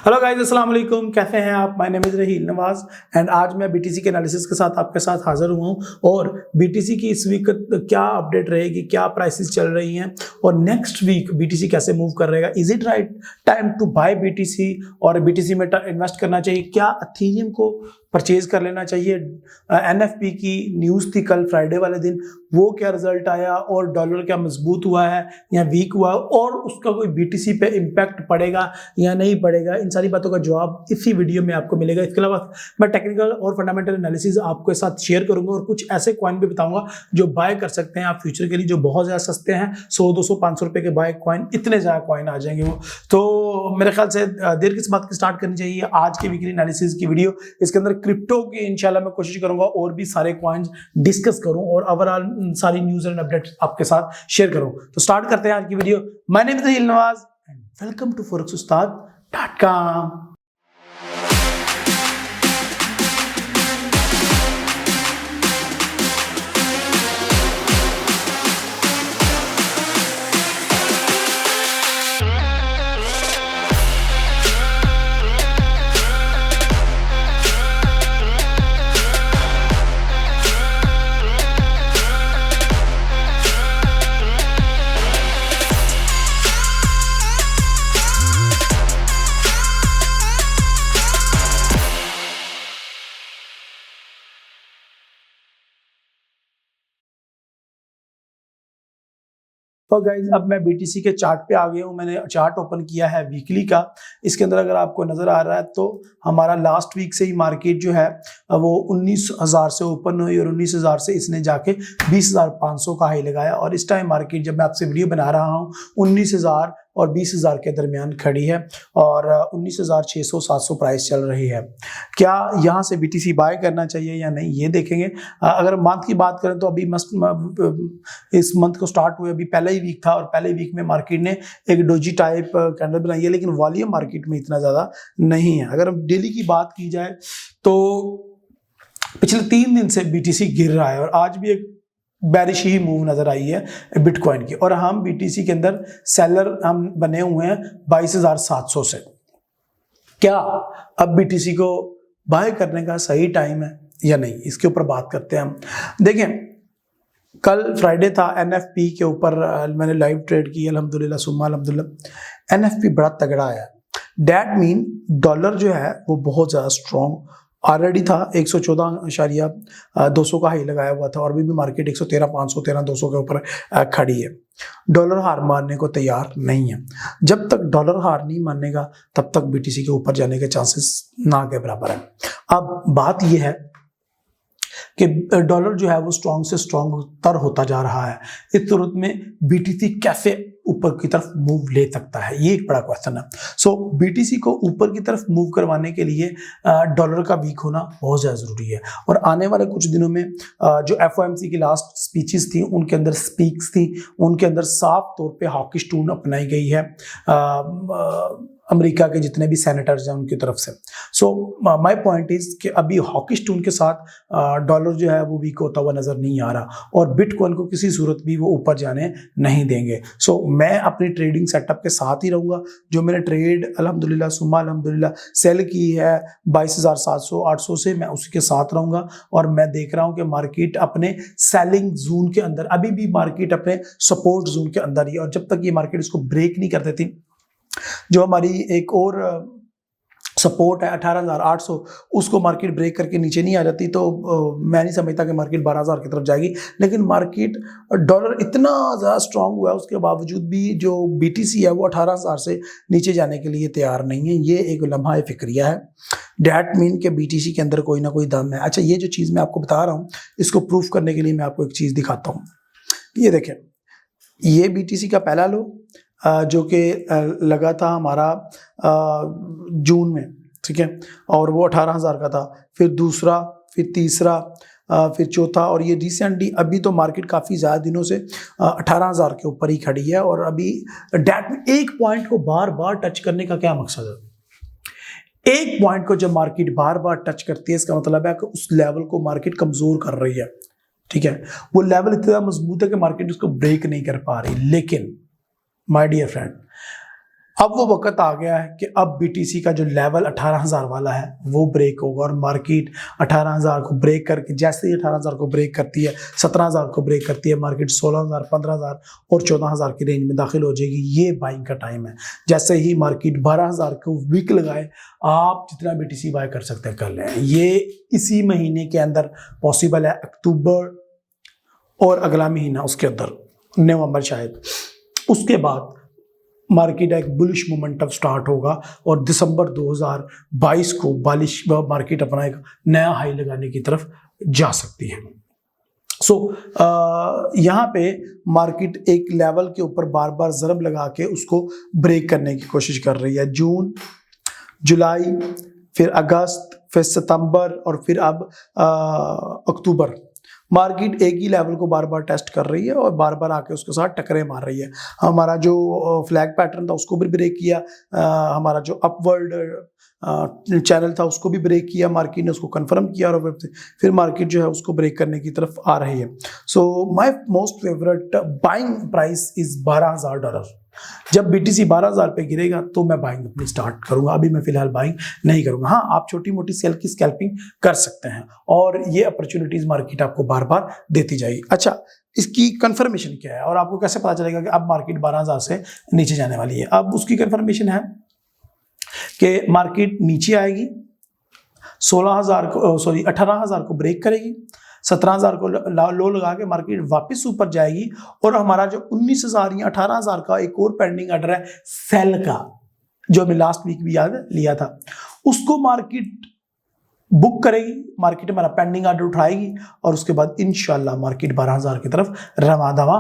Hello guys, अस्सलाम वालेकुम। कैसे हैं आप? My name is Raheel Nawaz and आज मैं बीटीसी के एनालिसिस के साथ आपके साथ हाजिर हुआ हूं और बीटीसी की इस वीक क्या अपडेट रहेगी, क्या प्राइसेस चल रही हैं और नेक्स्ट वीक बीटीसी कैसे मूव कर रहेगा। Is it right time to buy BTC और बीटीसी में इन्वेस्ट करना चाहिए? क्या एथेरियम को परचेज कर लेना चाहिए? एनएफपी की न्यूज़ थी कल फ्राइडे वाले दिन, वो क्या रिजल्ट आया और डॉलर क्या मजबूत हुआ है या वीक हुआ है और उसका कोई बीटीसी पे इम्पैक्ट पड़ेगा या नहीं पड़ेगा, इन सारी बातों का जवाब इसी वीडियो में आपको मिलेगा। इसके अलावा मैं टेक्निकल और फंडामेंटल एनालिसिस आपके साथ शेयर करूंगा और कुछ ऐसे कॉइन भी बताऊंगा जो बाय कर सकते हैं आप फ्यूचर के लिए, जो बहुत ज्यादा सस्ते हैं। 100, 200, 500 रुपए के बाय कॉइन, इतने ज्यादा कॉइन आ जाएंगे वो। तो मेरे ख्याल से देर किस बात की स्टार्ट करनी चाहिए आज की वीकली एनालिसिस की वीडियो। इसके अंदर क्रिप्टो की इंशाल्लाह मैं कोशिश करूंगा और भी सारे कॉइन्स डिस्कस करूं और ओवरऑल सारी न्यूज़ एंड अपडेट आपके साथ शेयर करूं। तो स्टार्ट करते हैं आज की video. My name is Raheel Nawaz and welcome to forex-ustad.com। तो गाइज अब मैं बीटीसी के चार्ट पे आ गया हूँ। मैंने चार्ट ओपन किया है वीकली का। इसके अंदर अगर आपको नजर आ रहा है तो हमारा लास्ट वीक से ही मार्केट जो है वो 19,000 से ओपन हुई और 19,000 से इसने जाके 20,500 का हाई लगाया और इस टाइम मार्केट जब मैं आपसे वीडियो बना रहा हूँ 19,000 और 20,000 के दरमियान खड़ी है और 19,600-700 प्राइस चल रही है। क्या यहाँ से बीटीसी बाय करना चाहिए या नहीं, ये देखेंगे। अगर मंथ की बात करें तो अभी इस मंथ को स्टार्ट हुए, अभी पहला ही वीक था और पहले वीक में मार्केट ने एक डोजी टाइप कैंडल बनाई है, लेकिन वॉल्यूम मार्केट में इतना ज़्यादा नहीं है। अगर डेली की बात की जाए तो पिछले 3 दिन से बीटीसी गिर रहा है और आज भी एक बैरिश ही मूव नजर आई है बिटकॉइन की और हम बीटीसी के अंदर सेलर हम बने हुए हैं 22,700 से। क्या अब बीटीसी को बाय करने का सही टाइम है या नहीं, इसके ऊपर बात करते हैं हम। देखें, कल फ्राइडे था, एनएफपी के ऊपर मैंने लाइव ट्रेड की, अल्हम्दुलिल्लाह सुम्मा अल्हम्दुलिल्लाह। एनएफपी बड़ा तगड़ा आया। दैट मीन डॉलर जो है वो बहुत ज़्यादा स्ट्रॉन्ग ऑलरेडी था। 114.200 का हाई लगाया हुआ था और अभी भी मार्केट 113,500 113,200 के ऊपर खड़ी है। डॉलर हार मानने को तैयार नहीं है। जब तक डॉलर हार नहीं मानेगा तब तक बीटीसी के ऊपर जाने के चांसेस ना के बराबर है। अब बात यह है कि डॉलर जो है वो स्ट्रॉन्ग से स्ट्रॉन्ग तर होता जा रहा है। इस सूरत में बीटीसी कैसे ऊपर की तरफ मूव ले सकता है, ये एक बड़ा क्वेश्चन है। सो बीटीसी को ऊपर की तरफ मूव करवाने के लिए डॉलर का वीक होना बहुत ज़्यादा ज़रूरी है और आने वाले कुछ दिनों में जो एफओएमसी की लास्ट स्पीचेस थी उनके अंदर स्पीक्स थी, उनके अंदर साफ तौर पे हॉकिश टून अपनाई गई है अमेरिका के जितने भी सेनेटर्स हैं उनकी तरफ से। सो माय पॉइंट इज कि अभी हॉकिश टून के साथ डॉलर जो है वो वीक होता हुआ नजर नहीं आ रहा और बिटकॉइन को किसी सूरत भी वो ऊपर जाने नहीं देंगे। सो मैं अपनी ट्रेडिंग सेटअप के साथ ही रहूंगा। जो मैंने ट्रेड अल्हम्दुलिल्लाह सुम्मा अल्हम्दुलिल्लाह सेल की है 22,700-800 से, मैं उसी के साथ रहूंगा और मैं देख रहा हूं कि मार्केट अपने सेलिंग जोन के अंदर, अभी भी मार्केट अपने सपोर्ट जोन के अंदर ही, और जब तक ये मार्केट इसको ब्रेक नहीं कर देती, जो हमारी एक और सपोर्ट है 18,800, उसको मार्केट ब्रेक करके नीचे नहीं आ जाती तो मैं नहीं समझता कि मार्केट 12,000 की तरफ जाएगी। लेकिन मार्केट डॉलर इतना ज़्यादा स्ट्रांग हुआ है उसके बावजूद भी जो बीटीसी है वो 18,000 से नीचे जाने के लिए तैयार नहीं है। ये एक लम्हा फिक्रिया है। डैट मीन के बीटीसी के अंदर कोई ना कोई दम है। अच्छा, ये जो चीज़ मैं आपको बता रहा हूँ इसको प्रूफ करने के लिए मैं आपको एक चीज़ दिखाता हूँ। ये देखें, ये बीटीसी का पहला लो जो कि लगा था हमारा जून में, ठीक है, और वो 18,000 का था। फिर दूसरा, फिर तीसरा, फिर चौथा, और ये रिसेंटली अभी तो मार्केट काफ़ी ज़्यादा दिनों से 18,000 के ऊपर ही खड़ी है। और अभी डैट एक पॉइंट को बार बार टच करने का क्या मकसद है? एक पॉइंट को जब मार्केट बार बार टच करती है इसका मतलब है कि उस लेवल को मार्केट कमज़ोर कर रही है, ठीक है। वो लेवल इतना मजबूत है कि मार्केट उसको ब्रेक नहीं कर पा रही। लेकिन माय डियर फ्रेंड, अब वो वक्त आ गया है कि अब बीटीसी का जो लेवल 18,000 वाला है वो ब्रेक होगा और मार्केट 18,000 को ब्रेक करके, जैसे ही 18,000 को ब्रेक करती है, 17,000 को ब्रेक करती है, मार्केट 16,000, 15,000 और 14,000 की रेंज में दाखिल हो जाएगी। ये बाइंग का टाइम है। जैसे ही मार्केट 12,000 को वीक लगाए, आप जितना बीटीसी बाय कर सकते हैं कर लें। ये इसी महीने के अंदर पॉसिबल है, अक्टूबर और अगला महीना उसके अंदर, नवंबर शायद। उसके बाद मार्केट एक बुलिश मोमेंटम स्टार्ट होगा और दिसंबर 2022 को बालिश मार्केट अपना एक नया हाई लगाने की तरफ जा सकती है। यहाँ पे मार्केट एक लेवल के ऊपर बार बार ज़रब लगा के उसको ब्रेक करने की कोशिश कर रही है। जून, जुलाई, फिर अगस्त, फिर सितंबर और फिर अब अक्टूबर, मार्केट एक ही लेवल को बार बार टेस्ट कर रही है और बार बार आके उसके साथ टकरे मार रही है। हमारा जो फ्लैग पैटर्न था उसको भी ब्रेक किया, हमारा जो अपवर्ड चैनल था उसको भी ब्रेक किया मार्केट ने, उसको कंफर्म किया और फिर मार्केट जो है उसको ब्रेक करने की तरफ आ रही है। So my most favourite buying price is $12,000। जब बीटीसी 12,000 पे गिरेगा तो मैं बाइंग अपनी स्टार्ट करूंगा। अभी मैं फिलहाल बाइंग नहीं करूंगा। हाँ, आप छोटी मोटी सेल की स्कैल्पिंग कर सकते हैं और ये अपॉर्चुनिटीज मार्केट आपको बार बार देती जाएगी। अच्छा, इसकी कंफर्मेशन क्या है और आपको कैसे पता चलेगा कि अब मार्केट 12,000 से नीचे जाने वाली है? अब उसकी कंफर्मेशन है कि मार्केट नीचे आएगी, 18,000 को ब्रेक करेगी, 17,000 को लो लगा के मार्केट वापस ऊपर जाएगी और हमारा जो 19,000 या 18,000 का एक और पेंडिंग ऑर्डर है सेल का, जो हमें लास्ट वीक भी याद लिया था, उसको मार्केट बुक करेगी। मार्केट हमारा पेंडिंग ऑर्डर उठाएगी और उसके बाद इंशाल्लाह मार्केट 12,000 की तरफ रवा दवा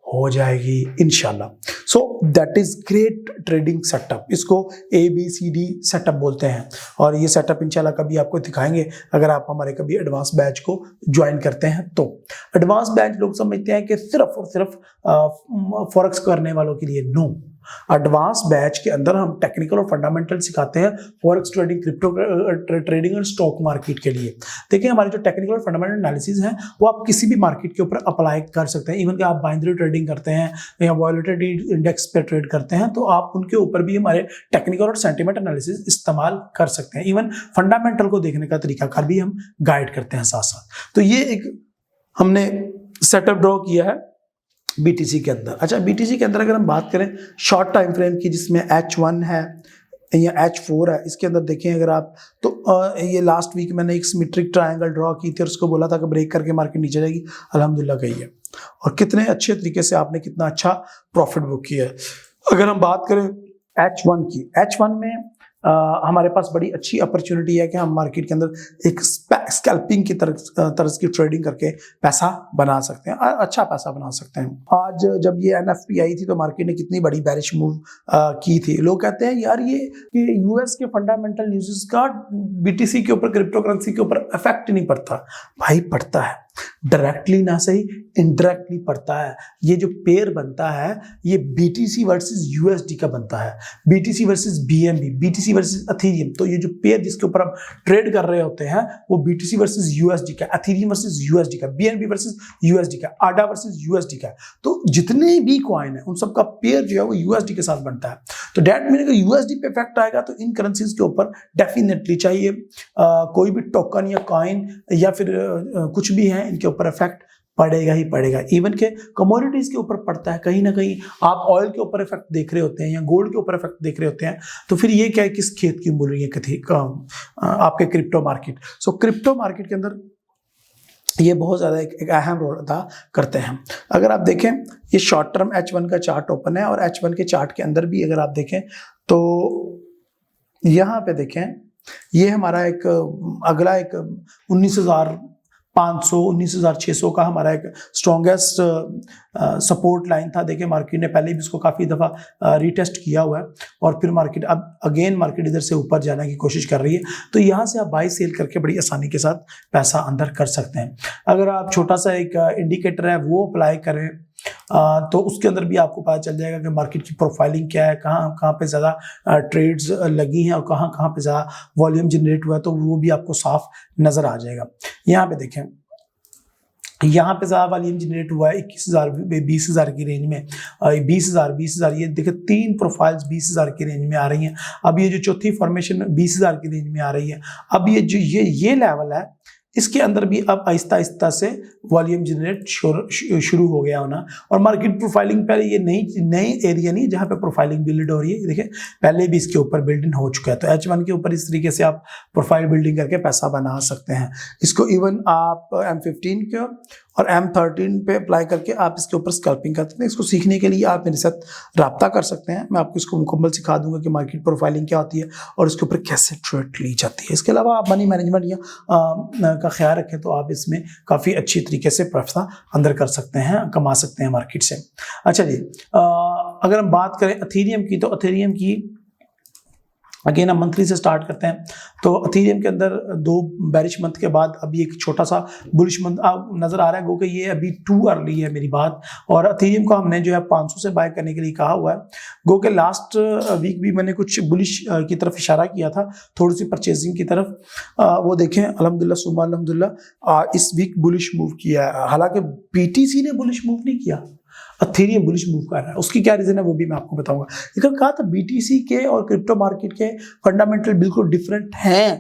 हो जाएगी इंशाल्लाह। So that is great trading setup. इसको ABCD सेटअप बोलते हैं और ये सेटअप इंशाल्लाह कभी आपको दिखाएंगे अगर आप हमारे कभी एडवांस बैच को ज्वाइन करते हैं तो। एडवांस बैच लोग समझते हैं कि सिर्फ और सिर्फ फॉरेक्स करने वालों के लिए। नो, एडवांस बैच के अंदर हम टेक्निकल और फंडामेंटल सिखाते हैं फॉरेक्स ट्रेडिंग, क्रिप्टो ट्रेडिंग और स्टॉक मार्केट के लिए। देखिए, हमारे जो टेक्निकल और फंडामेंटल एनालिसिस है वो आप किसी भी मार्केट के ऊपर अप्लाई कर सकते हैं। इवन कि आप बाइनरी ट्रेडिंग करते हैं या वॉलेटिलिटी इंडेक्स पे ट्रेड करते हैं तो आप उनके ऊपर भी हमारे टेक्निकल और सेंटिमेंट एनालिसिस इस्तेमाल कर सकते हैं। इवन फंडामेंटल को देखने का तरीकाकार भी हम गाइड करते हैं साथ साथ। तो ये एक हमने सेटअप ड्रॉ किया है बीटीसी के अंदर। अच्छा, बीटीसी के अंदर अगर हम बात करें शॉर्ट टाइम फ्रेम की, जिसमें H1 है या H4 है, इसके अंदर देखें अगर आप तो ये लास्ट वीक मैंने एक सिमेट्रिक ट्रायंगल ड्रॉ की थी और उसको बोला था कि ब्रेक करके मार्केट नीचे जाएगी, अल्हम्दुलिल्लाह गई है और कितने अच्छे तरीके से आपने कितना अच्छा प्रॉफिट बुक किया है। अगर हम बात करें H1 की, H1 में हमारे पास बड़ी अच्छी अपॉर्चुनिटी है कि हम मार्केट के अंदर एक स्कैल्पिंग की तरह की ट्रेडिंग करके पैसा बना सकते हैं, अच्छा पैसा बना सकते हैं। आज जब ये NFP आई थी तो मार्केट ने कितनी बड़ी बेरिश मूव की थी। लोग कहते हैं यार ये US के फंडामेंटल न्यूज़ का बीटीसी के ऊपर, क्रिप्टो करेंसी के ऊपर इफेक्ट नहीं पड़ता। भाई पड़ता है, डायरेक्टली ना सही इनडायरेक्टली पड़ता है। ये जो पेयर बनता है ये BTC वर्सेस USD का बनता है, BTC versus BNB, BTC versus Ethereum. तो ये जो पेयर जिसके ऊपर हम ट्रेड कर रहे होते हैं वो BTC वर्सेस USD का, एथेरियम वर्सेस USD का, BNB वर्सेस USD का, ADA वर्सेस USD का। तो जितने भी कॉइन है उन सबका पेयर जो है वो USD के साथ बनता है। तो डेट मीनिंग अगर USD पे इफेक्ट आएगा तो इन करेंसीज के ऊपर डेफिनेटली चाहिए कोई भी टोकन या कॉइन या फिर कुछ भी है इनके ऊपर इफेक्ट पड़ेगा ही पड़ेगा। इवन के कमोडिटीज के ऊपर पड़ता है, कहीं ना कहीं आप ऑयल के ऊपर इफेक्ट देख रहे होते हैं या गोल्ड के ऊपर इफेक्ट देख रहे होते हैं। तो फिर ये क्या है, किस खेत की मूली है कथी आपके crypto market. So crypto market के अंदर ये बहुत ज़्यादा एक अहम रोल अदा करते हैं। अगर आप देखें ये शॉर्ट टर्म H1 का चार्ट ओपन है और H1 के चार्ट के अंदर भी अगर आप देखें तो यहाँ पे देखें ये हमारा एक अगला एक 19,500 19,600 का हमारा एक स्ट्रॉन्गेस्ट सपोर्ट लाइन था। देखिए मार्केट ने पहले भी इसको काफ़ी दफ़ा रीटेस्ट किया हुआ है और फिर मार्केट अब अगेन मार्केट इधर से ऊपर जाने की कोशिश कर रही है। तो यहाँ से आप बाई सेल करके बड़ी आसानी के साथ पैसा अंदर कर सकते हैं। अगर आप छोटा सा एक इंडिकेटर है वो अप्लाई करें तो उसके अंदर भी आपको पता चल जाएगा कि मार्केट की प्रोफाइलिंग क्या है, कहाँ कहाँ पे ज़्यादा ट्रेड्स लगी हैं और कहाँ कहाँ पे ज़्यादा वॉल्यूम जनरेट हुआ है, तो वो भी आपको साफ नज़र आ जाएगा। यहाँ पे देखें यहाँ पे ज़्यादा वॉल्यूम जनरेट हुआ है 21,000 20,000 की रेंज में, 20,000 ये देखिए 3 प्रोफाइल्स 20,000 की रेंज में आ रही हैं। अब ये जो चौथी फॉर्मेशन 20,000 की रेंज में आ रही है। अब ये जो ये लेवल है, इसके अंदर भी अब आहिस्ता आहिस्ता से वॉल्यूम जनरेट शुरू हो गया होना। और मार्केट प्रोफाइलिंग पहले ये नई एरिया नहीं जहाँ पे प्रोफाइलिंग बिल्ड हो रही है, देखिए पहले भी इसके ऊपर बिल्डिंग हो चुका है। तो H1 के ऊपर इस तरीके से आप प्रोफाइल बिल्डिंग करके पैसा बना सकते हैं। इसको इवन आप M15 के और M13 पे अप्लाई करके आप इसके ऊपर स्कैल्पिंग करते हैं। इसको सीखने के लिए आप मेरे साथ रब्ता कर सकते हैं, मैं आपको इसको मुकम्मल सिखा दूंगा कि मार्केट प्रोफाइलिंग क्या होती है और इसके ऊपर कैसे ट्रेड ली जाती है। इसके अलावा आप मनी मैनेजमेंट या का ख्याल रखें तो आप इसमें काफ़ी अच्छी तरीके से पैसा अंदर कर सकते हैं, कमा सकते हैं मार्केट से। अच्छा जी, अगर हम बात करें अथेरियम की, तो अथेरियम की अगेन हम मंथली से स्टार्ट करते हैं। तो अथेरियम के अंदर 2 बेरिश मंथ के बाद अभी एक छोटा सा बुलिश मंथ नजर आ रहा है, गो कि ये अभी टू अर्ली है मेरी बात। और अथेरियम को हमने जो है 500 से बाय करने के लिए कहा हुआ है। गो के लास्ट वीक भी मैंने कुछ बुलिश की तरफ इशारा किया था, थोड़ी सी परचेजिंग की तरफ। वो देखें अल्हम्दुलिल्लाह सुम्मा अल्हम्दुलिल्लाह इस वीक बुलिश मूव किया है। हालांकि BTC ने बुलिश मूव नहीं किया, अथेरियम बुलिश मूव कर रहा है। उसकी क्या रीजन है वो भी मैं आपको बताऊंगा। लेकिन कहा था BTC के और क्रिप्टो मार्केट के फंडामेंटल बिल्कुल डिफरेंट हैं,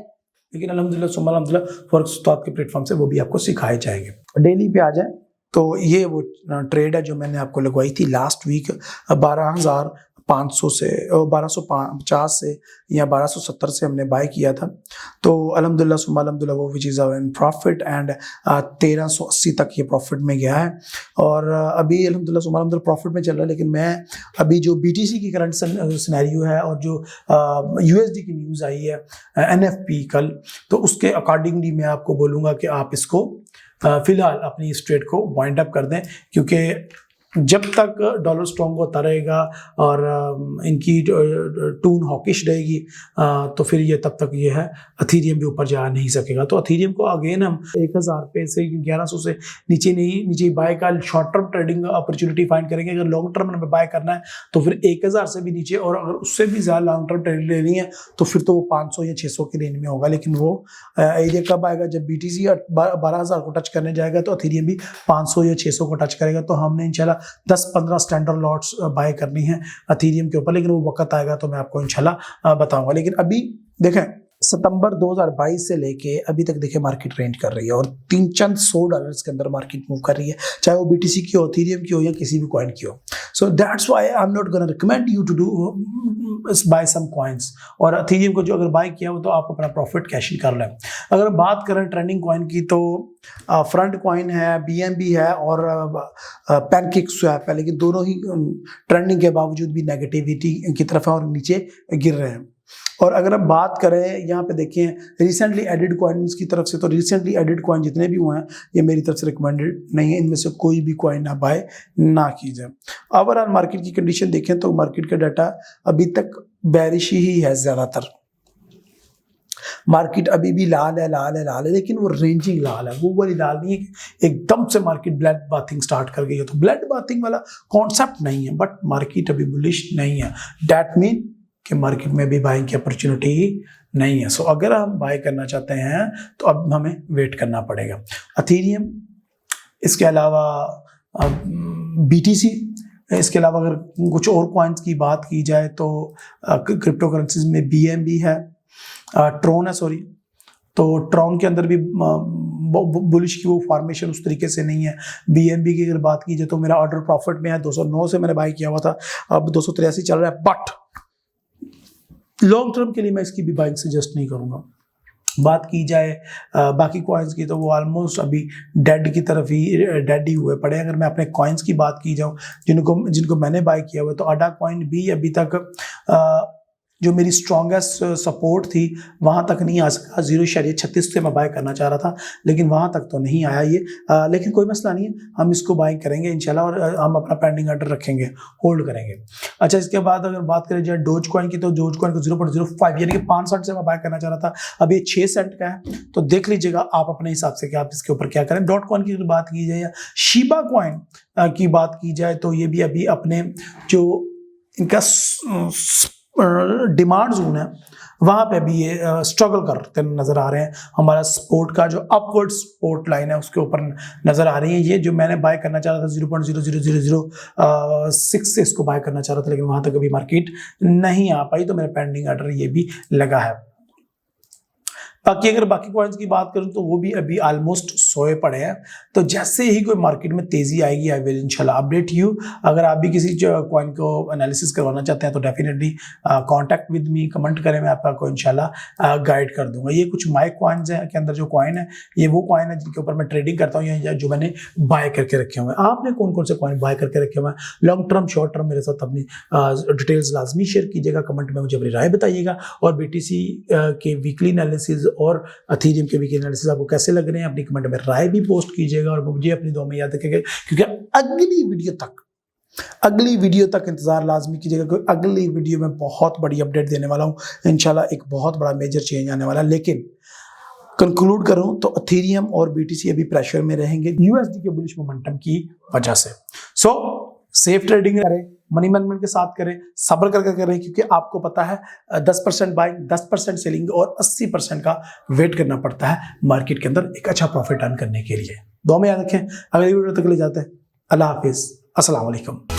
लेकिन अल्हम्दुलिल्लाह सुम्मा अल्हम्दुलिल्लाह फॉरेक्स तो आपके प्लेटफॉर्म से वो भी आपको सिखाए जाएंगे। डेली पे आ जाए तो ये वो ट्रेड है जो मैंने आपको लगवाई थी लास्ट वीक 12,500 से 1250 से या 1270 से हमने बाय किया था। तो अल्हम्दुलिल्लाह सुम्मा अल्हम्दुलिल्लाह वो which is in profit and 1380 तक ये प्रॉफिट में गया है। और अभी अल्हम्दुलिल्लाह सुम्मा अल्हम्दुलिल्लाह प्रॉफिट में चल रहा है। लेकिन मैं अभी जो BTC की करंट सिनेरियो है और जो USD की न्यूज़ आई है NFP कल, तो उसके अकॉर्डिंगली मैं आपको बोलूँगा कि आप इसको फिलहाल अपनी इस ट्रेड को वाइंड अप कर दें, क्योंकि जब तक डॉलर स्ट्रॉन्ग होता रहेगा और इनकी टून हॉकिश रहेगी तो फिर ये तब तक ये है अथेरियम भी ऊपर जा नहीं सकेगा। तो अथेरियम को अगेन हम 1,000 पे से 1,100 से नीचे बाय का short term trading opportunity find करेंगे। अगर लॉन्ग टर्म में बाय करना है तो फिर 1,000 से भी नीचे, और अगर उससे भी ज़्यादा लॉन्ग टर्म ट्रेडिंग लेनी है तो फिर तो वो 500 या 600 की रेंज में होगा। लेकिन वो एरिया कब आएगा जब BTC 12,000 को टच करने जाएगा, तो अथेरियम भी 500 या 600 को टच करेगा। तो हमने इंशाल्लाह 10-15 स्टैंडर्ड लॉट्स बाय करनी है अथेरियम के ऊपर, लेकिन वो वक्त आएगा तो मैं आपको इंशाल्लाह बताऊंगा। लेकिन अभी देखें सितंबर 2022 से लेके अभी तक देखिए मार्केट रेंज कर रही है और $300 के अंदर मार्केट मूव कर रही है, चाहे वो BTC की हो, अथेरियम की हो या किसी भी कॉइन की हो। So that's why I am not gonna recommend you to do buy some coins. और अथेरियम को जो अगर बाय किया हो तो आप अपना प्रॉफिट कैश इन कर लें। अगर बात करें ट्रेंडिंग कॉइन की तो फ्रंट कॉइन है, BNB है और पैनकेक्सवैप है, लेकिन दोनों ही ट्रेंडिंग के बावजूद भी नेगेटिविटी की तरफ है और नीचे गिर रहे हैं। और अगर हम बात करें यहाँ पे देखें रिसेंटली एडिड कॉइन्स की तरफ से, तो रिसेंटली एडिड कॉइन जितने भी हुए हैं ये मेरी तरफ से रिकमेंडेड नहीं है, इनमें से कोई भी कॉइन ना बाय ना कीजिए। ओवरऑल मार्केट की कंडीशन देखें तो मार्केट का डाटा अभी तक बेरिश ही है, ज़्यादातर मार्केट अभी भी लाल है, लेकिन वो रेंजिंग लाल है, वो वाली लाल नहीं है कि एकदम से मार्केट ब्लड बाथिंग स्टार्ट कर गई है। तो ब्लड बाथिंग वाला कॉन्सेप्ट नहीं है, बट मार्केट अभी बुलिश नहीं है। दैट मीन कि मार्केट में भी बाइंग की अपॉर्चुनिटी नहीं है। सो अगर हम बाय करना चाहते हैं तो अब हमें वेट करना पड़ेगा। अथेरियम, इसके अलावा BTC, इसके अलावा अगर कुछ और कॉइन्स की बात की जाए तो क्रिप्टो करेंसीज में BNB है, ट्रोन है सॉरी, तो ट्रोन के अंदर भी बुलिश की वो फॉर्मेशन उस तरीके से नहीं है। BNB की अगर बात की जाए तो मेरा ऑर्डर प्रॉफिट में है, 209 से मैंने बाय किया हुआ था, अब 283 चल रहा है। बट लॉन्ग टर्म के लिए मैं इसकी भी बाइंग सजेस्ट नहीं करूंगा। बात की जाए बाकी कॉइन्स की तो वो ऑलमोस्ट अभी डेड की तरफ ही डेड ही हुए पड़े। अगर मैं अपने कॉइन्स की बात की जाऊँ जिनको मैंने बाय किया हुआ, तो अडा कॉइन भी अभी तक जो मेरी स्ट्रॉन्गेस्ट सपोर्ट थी वहाँ तक नहीं आ सका। 0.36 से मैं बाय करना चाह रहा था, लेकिन वहाँ तक तो नहीं आया ये। लेकिन कोई मसला नहीं है, हम इसको बाय करेंगे इंशाल्लाह और हम अपना पेंडिंग ऑर्डर रखेंगे, होल्ड करेंगे। अच्छा, इसके बाद अगर बात करें जाए डोज कॉइन की, तो डोज कॉइन को 0.05 यानी कि 5 सेंट से मैं बाय करना चाह रहा था, अब ये 6 सेंट का है। तो देख लीजिएगा आप अपने हिसाब से कि आप इसके ऊपर क्या करें। डॉट कॉइन की अगर बात की जाए या शिबा कॉइन की बात की जाए तो ये भी अभी अपने जो इनका डिमांड जोन है वहां पे भी ये स्ट्रगल करते नजर आ रहे हैं। हमारा सपोर्ट का जो अपवर्ड सपोर्ट लाइन है उसके ऊपर नजर आ रही है। ये जो मैंने बाय करना चाह रहा था 0.00006 से इसको बाय करना चाह रहा था, लेकिन वहां तक अभी मार्केट नहीं आ पाई, तो मेरा पेंडिंग ऑर्डर ये भी लगा है। बाकी अगर बाकी कॉइन्स की बात करूं तो वो भी अभी ऑलमोस्ट सोए पड़े हैं। तो जैसे ही कोई मार्केट में तेजी आएगी आई विल इंशाल्लाह अपडेट यू। अगर आप भी किसी कॉइन को एनालिसिस करवाना चाहते हैं तो definitely contact with me, comment करें, मैं आपको इंशाल्लाह गाइड कर दूंगा। ये कुछ माय कॉइन्स हैं के अंदर जो कॉइन है ये वो कॉइन है जिनके ऊपर मैं ट्रेडिंग करता हूँ या जो मैंने बाय करके रखे हुए हैं। आपने कौन कौन से कॉइन बाय करके रखे हुए हैं, लॉन्ग टर्म शॉर्ट टर्म, मेरे साथ अपनी डिटेल्स लाजमी शेयर कीजिएगा, कमेंट में मुझे अपनी राय बताइएगा। और BTC के वीकली एनालिसिस और अथीरियम के वीकली एनालिसिस आपको कैसे लग रहे हैं अपनी कमेंट में राय भी पोस्ट कीजिएगा, और मुझे अपनी दुआ में याद रखिएगा, क्योंकि अगली वीडियो तक इंतजार लाजमी कीजिएगा, क्योंकि अगली वीडियो में बहुत बड़ी अपडेट देने वाला हूं इंशाल्लाह। एक बहुत बड़ा मेजर चेंज आने वाला है। लेकिन कंक्लूड करूं तो अथीरियम और BTC अभी प्रेशर में रहेंगे USD के बुलिश मोमेंटम की वजह से। सो सेफ ट्रेडिंग करें, मनी मैनेजमेंट के साथ करें, सब्र करके करें, क्योंकि आपको पता है 10% बाइंग, 10% सेलिंग और 80% का वेट करना पड़ता है मार्केट के अंदर एक अच्छा प्रॉफिट अर्न करने के लिए। दुआ में याद रखें। अगली वीडियो तक ले जाते हैं। अल्लाह हाफिज, अस्सलाम वालेकुम।